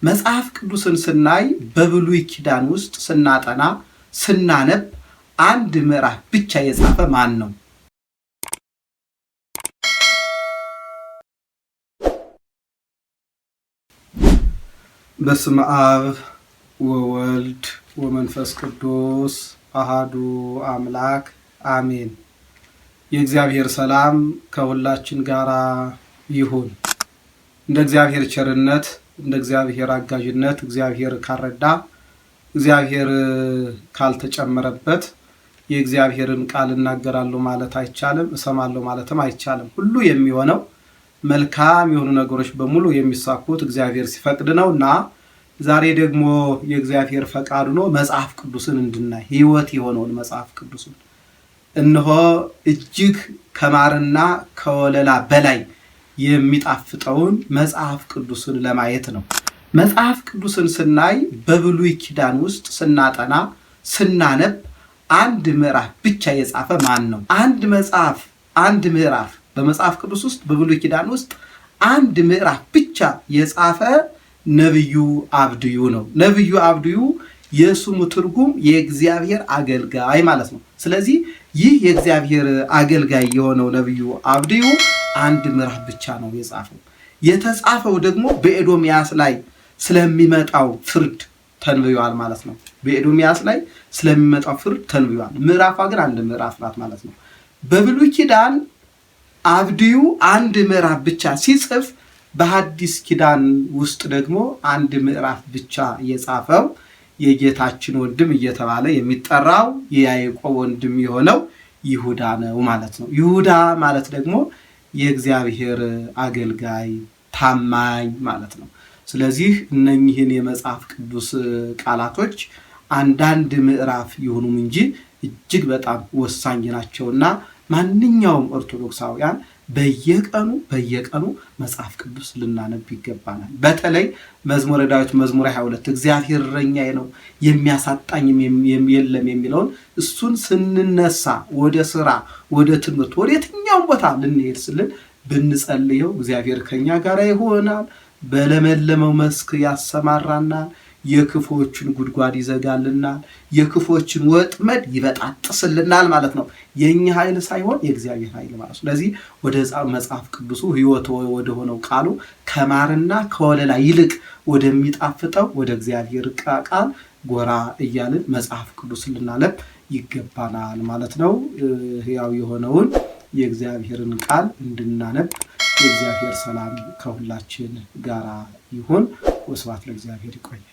መጽሐፍ ቅዱስን ስናይ በብሉይ ኪዳን ውስጥ ስናጠና ስናነብ አንድ ምዕራፍ ብቻ የጻፈ ማን ነው? በስመ አብ ወወልድ ወመንፈስ ቅዱስ አሃዱ አምላክ አሜን። የእግዚአብሔር ሰላም ከሁላችን ጋር ይሁን። እንደ እግዚአብሔር ቸርነት እንደ እግዚአብሔር አጋዥነት እግዚአብሔር ካረዳ እግዚአብሔር ካልተጨመረበት የእግዚአብሔርን ቃል እናገራለሁ ማለት አይቻልም፣ እሰማለሁ ማለትም አይቻልም። ሁሉ የሚሆነው መልካም የሆኑ ነገሮች በሙሉ የሚሳኩት እግዚአብሔር ሲፈቅድ ነውና ዛሬ ደግሞ የእግዚአብሔር ፈቃዱ ነው መጽሐፍ ቅዱስን እንድናይ ሕይወት የሆነውን መጽሐፍ ቅዱስን እነሆ እጅግ ከማርና ከወለላ በላይ የሚጣፍጠውን መጽሐፍ ቅዱስን ለማየት ነው። መጽሐፍ ቅዱስን ስናይ በብሉይ ኪዳን ውስጥ ስናጠና ስናነብ አንድ ምዕራፍ ብቻ የጻፈ ማን ነው? አንድ ምዕራፍ በመጽሐፍ ቅዱስ ውስጥ በብሉይ ኪዳን ውስጥ አንድ ምዕራፍ ብቻ የጻፈ ነብዩ አብድዩ ነው። ነብዩ አብድዩ የስሙ ትርጉም የእግዚአብሔር አገልጋይ ማለት ነው። ስለዚህ ይህ የእግዚአብሔር አገልጋይ የሆነው ነብዩ አብድዩ አንድ ምዕራፍ ብቻ ነው የጻፈው። የተጻፈው ደግሞ በኤዶምያስ ላይ ስለሚመጣው ፍርድ ተንብዮአል ማለት ነው። በኤዶምያስ ላይ ስለሚመጣው ፍርድ ተንብዮአል። ምዕራፏ ግን አንድ ምዕራፍ ናት ማለት ነው። በብሉይ ኪዳን አብድዩ አንድ ምዕራፍ ብቻ ሲጽፍ፣ በሐዲስ ኪዳን ውስጥ ደግሞ አንድ ምዕራፍ ብቻ የጻፈው የጌታችን ወንድም እየተባለ የሚጠራው የያዕቆብ ወንድም የሆነው ይሁዳ ነው ማለት ነው። ይሁዳ ማለት ደግሞ የእግዚአብሔር አገልጋይ ታማኝ ማለት ነው። ስለዚህ እነኚህን የመጽሐፍ ቅዱስ ቃላቶች አንዳንድ ምዕራፍ ይሁኑም እንጂ እጅግ በጣም ወሳኝ ናቸውና ማንኛውም ኦርቶዶክሳውያን በየቀኑ መጽሐፍ ቅዱስ ልናነብ ይገባናል። በተለይ መዝሙረ ዳዊት መዝሙር 22 እግዚአብሔር እረኛዬ ነው የሚያሳጣኝም የለም የሚለውን እሱን ስንነሳ ወደ ስራ፣ ወደ ትምህርት፣ ወደ የትኛውም ቦታ ልንሄድ ስልን ብንጸልየው እግዚአብሔር ከኛ ጋር ይሆናል። በለመለመው መስክ ያሰማራናል። የክፎችን ጉድጓድ ይዘጋልናል። የክፎችን ወጥመድ ይበጣጥስልናል ማለት ነው። የኛ ኃይል ሳይሆን የእግዚአብሔር ኃይል ማለት ነው። ስለዚህ ወደ መጽሐፍ ቅዱሱ ሕይወት ወደ ሆነው ቃሉ ከማርና ከወለላ ይልቅ ወደሚጣፍጠው ወደ እግዚአብሔር ቃል ጎራ እያልን መጽሐፍ ቅዱስ ልናነብ ይገባናል ማለት ነው። ሕያው የሆነውን የእግዚአብሔርን ቃል እንድናነብ የእግዚአብሔር ሰላም ከሁላችን ጋራ ይሁን። ወስብሐት ለእግዚአብሔር። ይቆያል።